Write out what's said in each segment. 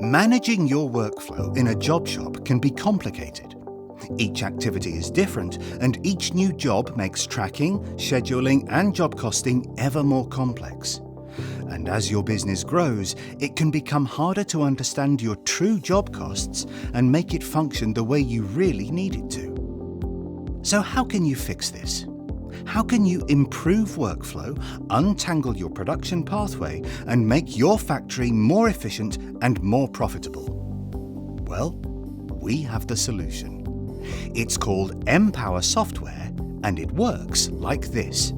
Managing your workflow in a job shop can be complicated. Each activity is different, and each new job makes tracking, scheduling, and job costing ever more complex. And as your business grows, it can become harder to understand your true job costs and make it function the way you really need it to. So how can you fix this? How can you improve workflow, untangle your production pathway, and make your factory more efficient and more profitable? Well, we have the solution. It's called Empower Software, and it works like this.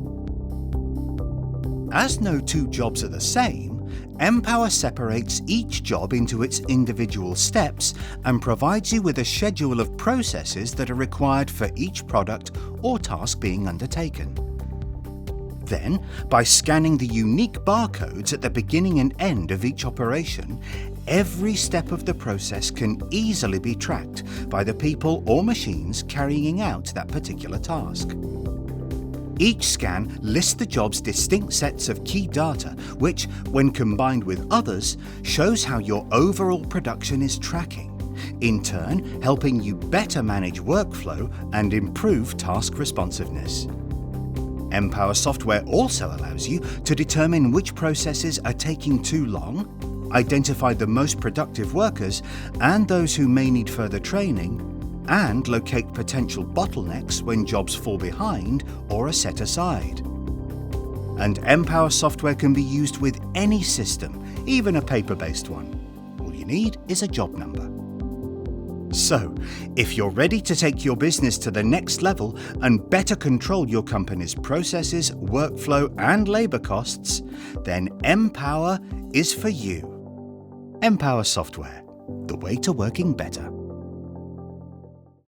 As no two jobs are the same, Empower separates each job into its individual steps and provides you with a schedule of processes that are required for each product or task being undertaken. Then, by scanning the unique barcodes at the beginning and end of each operation, every step of the process can easily be tracked by the people or machines carrying out that particular task. Each scan lists the job's distinct sets of key data, which, when combined with others, shows how your overall production is tracking, in turn helping you better manage workflow and improve task responsiveness. Empower Software also allows you to determine which processes are taking too long, identify the most productive workers and those who may need further training, and locate potential bottlenecks when jobs fall behind or are set aside. And Empower Software can be used with any system, even a paper-based one. All you need is a job number. So, if you're ready to take your business to the next level and better control your company's processes, workflow, and labor costs, then Empower is for you. Empower Software, the way to working better.